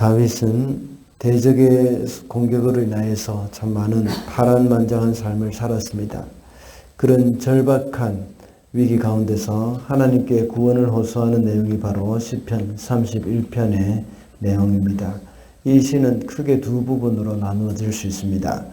다윗은 대적의 공격으로 인하여서 참 많은 파란만장한 삶을 살았습니다. 그런 절박한 위기 가운데서 하나님께 구원을 호소하는 내용이 바로 시편 31편의 내용입니다. 이 시는 크게 두 부분으로 나누어질 수 있습니다.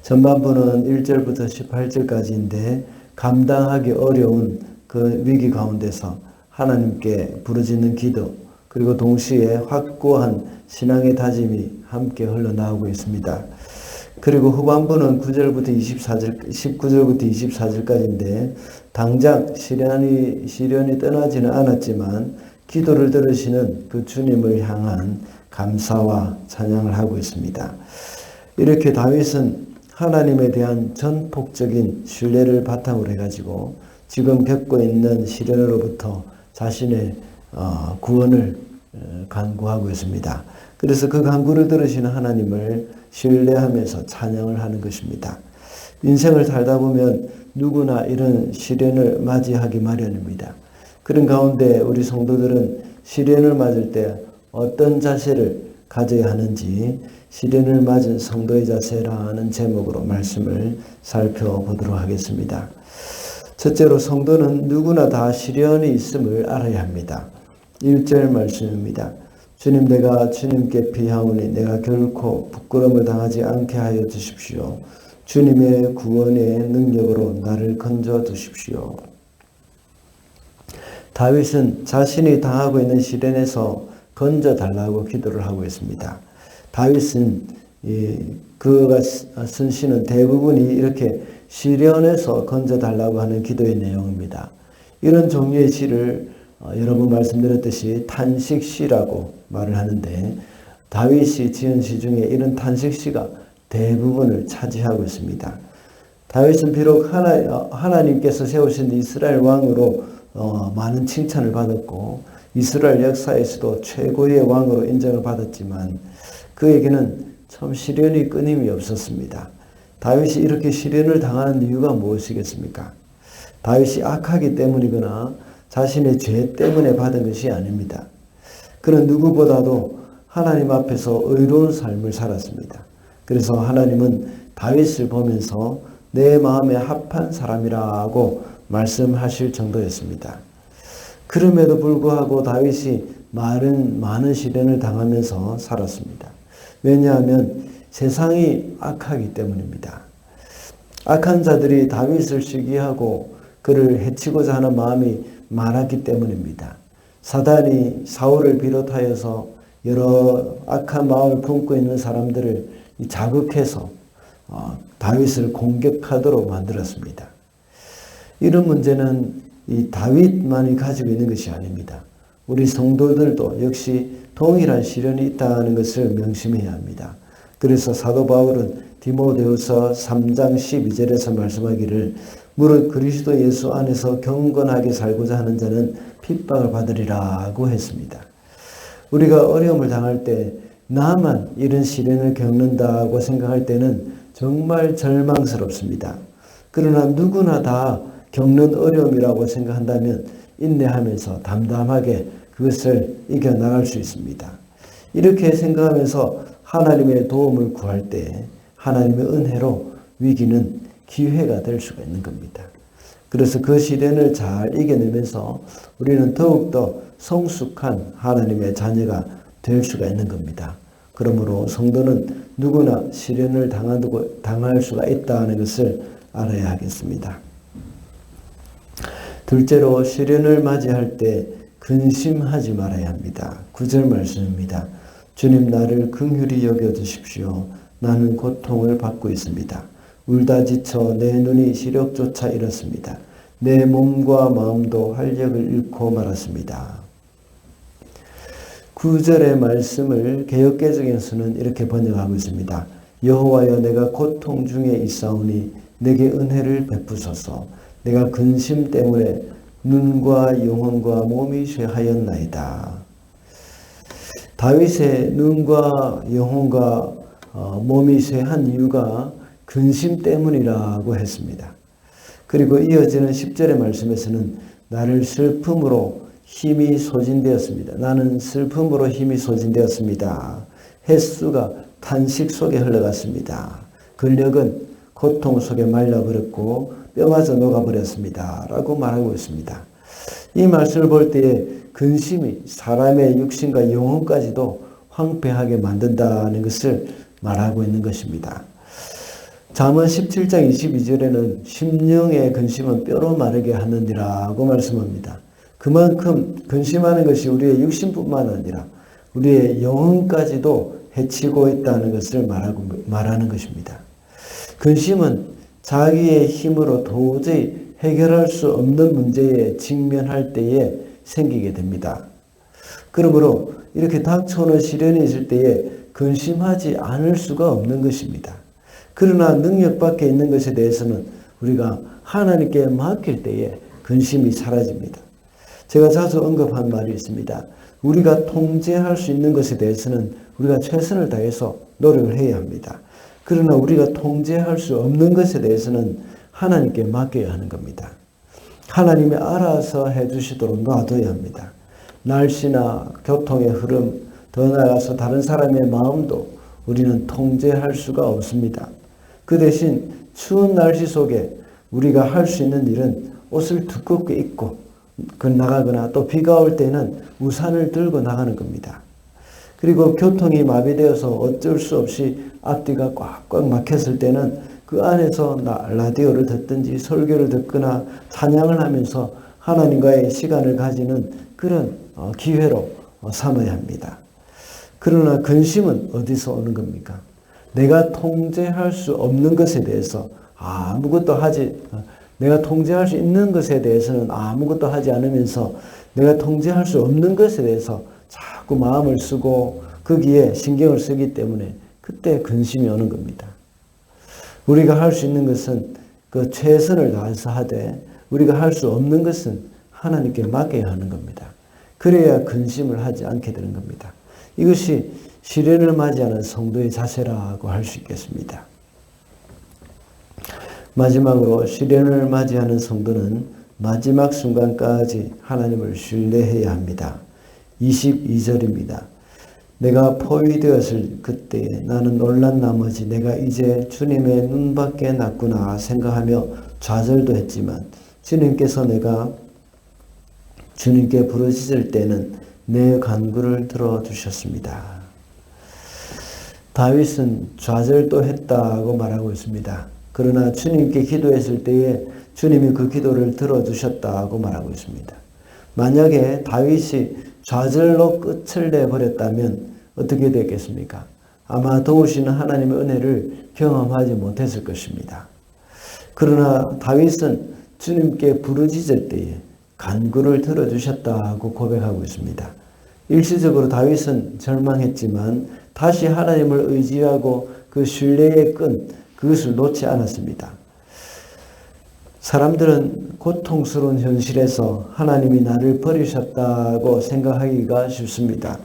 전반부는 1절부터 18절까지인데 감당하기 어려운 그 위기 가운데서 하나님께 부르짖는 기도, 그리고 동시에 확고한 신앙의 다짐이 함께 흘러나오고 있습니다. 그리고 후반부는 19절부터 24절까지인데 당장 시련이 떠나지는 않았지만 기도를 들으시는 그 주님을 향한 감사와 찬양을 하고 있습니다. 이렇게 다윗은 하나님에 대한 전폭적인 신뢰를 바탕으로 해가지고 지금 겪고 있는 시련으로부터 자신의 구원을 간구하고 있습니다. 그래서 그 간구를 들으시는 하나님을 신뢰하면서 찬양을 하는 것입니다. 인생을 살다 보면 누구나 이런 시련을 맞이하기 마련입니다. 그런 가운데 우리 성도들은 시련을 맞을 때 어떤 자세를 가져야 하는지 시련을 맞은 성도의 자세라는 제목으로 말씀을 살펴보도록 하겠습니다. 첫째로 성도는 누구나 다 시련이 있음을 알아야 합니다. 1절 말씀입니다. 주님, 내가 주님께 피하오니 내가 결코 부끄러움을 당하지 않게 하여 주십시오. 주님의 구원의 능력으로 나를 건져 주십시오. 다윗은 자신이 당하고 있는 시련에서 건져 달라고 기도를 하고 있습니다. 다윗은 그가 쓴 시는 대부분이 이렇게 시련에서 건져 달라고 하는 기도의 내용입니다. 이런 종류의 시를 여러 번 말씀드렸듯이 탄식시라고 말을 하는데 다윗이 지은 시 중에 이런 탄식시가 대부분을 차지하고 있습니다. 다윗은 비록 하나님께서 세우신 이스라엘 왕으로 많은 칭찬을 받았고 이스라엘 역사에서도 최고의 왕으로 인정을 받았지만 그에게는 참 시련이 끊임이 없었습니다. 다윗이 이렇게 시련을 당하는 이유가 무엇이겠습니까? 다윗이 악하기 때문이거나 자신의 죄 때문에 받은 것이 아닙니다. 그는 누구보다도 하나님 앞에서 의로운 삶을 살았습니다. 그래서 하나님은 다윗을 보면서 내 마음에 합한 사람이라고 말씀하실 정도였습니다. 그럼에도 불구하고 다윗이 많은 시련을 당하면서 살았습니다. 왜냐하면 세상이 악하기 때문입니다. 악한 자들이 다윗을 시기하고 그를 해치고자 하는 마음이 많았기 때문입니다. 사단이 사울을 비롯하여서 여러 악한 마음을 품고 있는 사람들을 자극해서 다윗을 공격하도록 만들었습니다. 이런 문제는 이 다윗만이 가지고 있는 것이 아닙니다. 우리 성도들도 역시 동일한 시련이 있다는 것을 명심해야 합니다. 그래서 사도 바울은 디모데후서 3장 12절에서 말씀하기를 무릇 그리스도 예수 안에서 경건하게 살고자 하는 자는 핍박을 받으리라고 했습니다. 우리가 어려움을 당할 때 나만 이런 시련을 겪는다고 생각할 때는 정말 절망스럽습니다. 그러나 누구나 다 겪는 어려움이라고 생각한다면 인내하면서 담담하게 그것을 이겨나갈 수 있습니다. 이렇게 생각하면서 하나님의 도움을 구할 때 하나님의 은혜로 위기는 기회가 될 수가 있는 겁니다. 그래서 그 시련을 잘 이겨내면서 우리는 더욱더 성숙한 하나님의 자녀가 될 수가 있는 겁니다. 그러므로 성도는 누구나 시련을 당할 수가 있다는 것을 알아야 하겠습니다. 둘째로 시련을 맞이할 때 근심하지 말아야 합니다. 9절 말씀입니다. 주님, 나를 긍휼히 여겨주십시오. 나는 고통을 받고 있습니다. 울다 지쳐 내 눈이 시력조차 잃었습니다. 내 몸과 마음도 활력을 잃고 말았습니다. 9절의 말씀을 개역개정에서는 이렇게 번역하고 있습니다. 여호와여, 내가 고통 중에 있사오니 내게 은혜를 베푸소서. 내가 근심 때문에 눈과 영혼과 몸이 쇠하였나이다. 다윗의 눈과 영혼과 몸이 쇠한 이유가 근심 때문이라고 했습니다. 그리고 이어지는 10절의 말씀에서는 나를 슬픔으로 힘이 소진되었습니다. 나는 슬픔으로 힘이 소진되었습니다. 햇수가 탄식 속에 흘러갔습니다. 근력은 고통 속에 말라버렸고 뼈마저 녹아버렸습니다. 라고 말하고 있습니다. 이 말씀을 볼 때에 근심이 사람의 육신과 영혼까지도 황폐하게 만든다는 것을 말하고 있는 것입니다. 잠언 17장 22절에는 심령의 근심은 뼈로 마르게 하느니라고 말씀합니다. 그만큼 근심하는 것이 우리의 육신뿐만 아니라 우리의 영혼까지도 해치고 있다는 것을 말하는 것입니다. 근심은 자기의 힘으로 도저히 해결할 수 없는 문제에 직면할 때에 생기게 됩니다. 그러므로 이렇게 닥쳐오는 시련이 있을 때에 근심하지 않을 수가 없는 것입니다. 그러나 능력 밖에 있는 것에 대해서는 우리가 하나님께 맡길 때에 근심이 사라집니다. 제가 자주 언급한 말이 있습니다. 우리가 통제할 수 있는 것에 대해서는 우리가 최선을 다해서 노력을 해야 합니다. 그러나 우리가 통제할 수 없는 것에 대해서는 하나님께 맡겨야 하는 겁니다. 하나님이 알아서 해주시도록 놔둬야 합니다. 날씨나 교통의 흐름, 더 나아가서 다른 사람의 마음도 우리는 통제할 수가 없습니다. 그 대신 추운 날씨 속에 우리가 할 수 있는 일은 옷을 두껍게 입고 나가거나 또 비가 올 때는 우산을 들고 나가는 겁니다. 그리고 교통이 마비되어서 어쩔 수 없이 앞뒤가 꽉꽉 막혔을 때는 그 안에서 라디오를 듣든지 설교를 듣거나 찬양을 하면서 하나님과의 시간을 가지는 그런 기회로 삼아야 합니다. 그러나 근심은 어디서 오는 겁니까? 내가 통제할 수 없는 것에 대해서 내가 통제할 수 있는 것에 대해서는 아무것도 하지 않으면서 내가 통제할 수 없는 것에 대해서 자꾸 마음을 쓰고 거기에 신경을 쓰기 때문에 그때 근심이 오는 겁니다. 우리가 할 수 있는 것은 그 최선을 다해서 하되 우리가 할 수 없는 것은 하나님께 맡겨야 하는 겁니다. 그래야 근심을 하지 않게 되는 겁니다. 이것이 시련을 맞이하는 성도의 자세라고 할 수 있겠습니다. 마지막으로 시련을 맞이하는 성도는 마지막 순간까지 하나님을 신뢰해야 합니다. 22절입니다. 내가 포위되었을 그때에 나는 놀란 나머지 내가 이제 주님의 눈밖에 났구나 생각하며 좌절도 했지만 주님께서 내가 주님께 부르짖을 때는 내 간구를 들어주셨습니다. 다윗은 좌절도 했다고 말하고 있습니다. 그러나 주님께 기도했을 때에 주님이 그 기도를 들어주셨다고 말하고 있습니다. 만약에 다윗이 좌절로 끝을 내버렸다면 어떻게 됐겠습니까? 아마 도우시는 하나님의 은혜를 경험하지 못했을 것입니다. 그러나 다윗은 주님께 부르짖을 때에 간구를 들어주셨다고 고백하고 있습니다. 일시적으로 다윗은 절망했지만 다시 하나님을 의지하고 그 신뢰의 끈, 그것을 놓지 않았습니다. 사람들은 고통스러운 현실에서 하나님이 나를 버리셨다고 생각하기가 쉽습니다.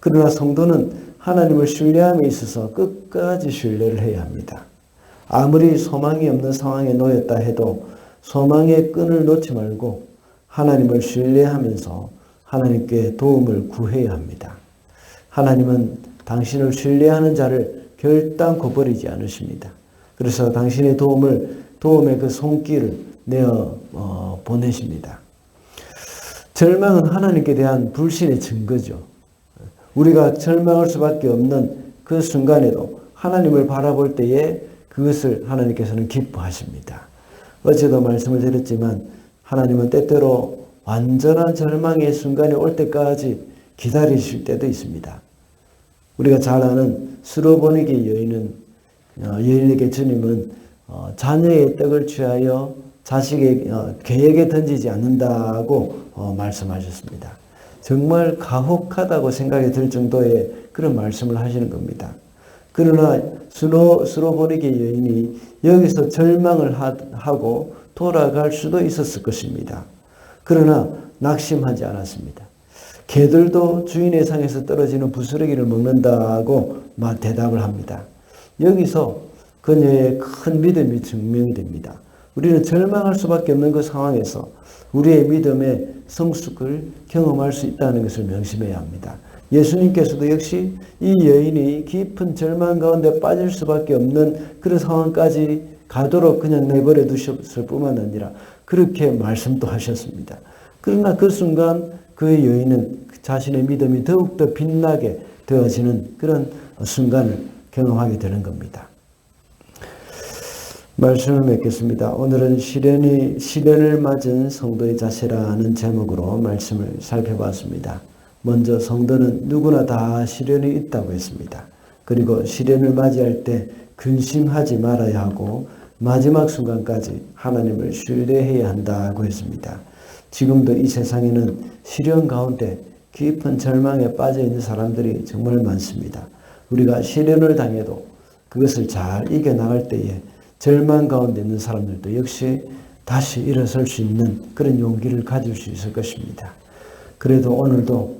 그러나 성도는 하나님을 신뢰함에 있어서 끝까지 신뢰를 해야 합니다. 아무리 소망이 없는 상황에 놓였다 해도 소망의 끈을 놓지 말고 하나님을 신뢰하면서 하나님께 도움을 구해야 합니다. 하나님은 당신을 신뢰하는 자를 결단코 버리지 않으십니다. 그래서 당신의 도움의 그 손길을 내어 보내십니다. 절망은 하나님께 대한 불신의 증거죠. 우리가 절망할 수밖에 없는 그 순간에도 하나님을 바라볼 때에 그것을 하나님께서는 기뻐하십니다. 어제도 말씀을 드렸지만 하나님은 때때로 완전한 절망의 순간이 올 때까지 기다리실 때도 있습니다. 우리가 잘 아는 스로보니게 여인에게 주님은 자녀의 떡을 취하여 자식의 계획에 던지지 않는다고 말씀하셨습니다. 정말 가혹하다고 생각이 들 정도의 그런 말씀을 하시는 겁니다. 그러나 스로보니게 여인이 여기서 절망을 하고 돌아갈 수도 있었을 것입니다. 그러나 낙심하지 않았습니다. 개들도 주인의 상에서 떨어지는 부스러기를 먹는다고 대답을 합니다. 여기서 그녀의 큰 믿음이 증명이 됩니다. 우리는 절망할 수밖에 없는 그 상황에서 우리의 믿음의 성숙을 경험할 수 있다는 것을 명심해야 합니다. 예수님께서도 역시 이 여인이 깊은 절망 가운데 빠질 수밖에 없는 그런 상황까지 가도록 그냥 내버려 두셨을 뿐만 아니라 그렇게 말씀도 하셨습니다. 그러나 그 순간 그의 여인은 자신의 믿음이 더욱더 빛나게 되어지는 그런 순간을 경험하게 되는 겁니다. 말씀을 맺겠습니다. 오늘은 시련을 맞은 성도의 자세라는 제목으로 말씀을 살펴봤습니다. 먼저 성도는 누구나 다 시련이 있다고 했습니다. 그리고 시련을 맞이할 때 근심하지 말아야 하고 마지막 순간까지 하나님을 신뢰해야 한다고 했습니다. 지금도 이 세상에는 시련 가운데 깊은 절망에 빠져 있는 사람들이 정말 많습니다. 우리가 시련을 당해도 그것을 잘 이겨나갈 때에 절망 가운데 있는 사람들도 역시 다시 일어설 수 있는 그런 용기를 가질 수 있을 것입니다. 그래서 오늘도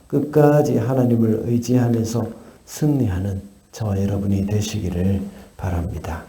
끝까지 하나님을 의지하면서 승리하는 저와 여러분이 되시기를 바랍니다.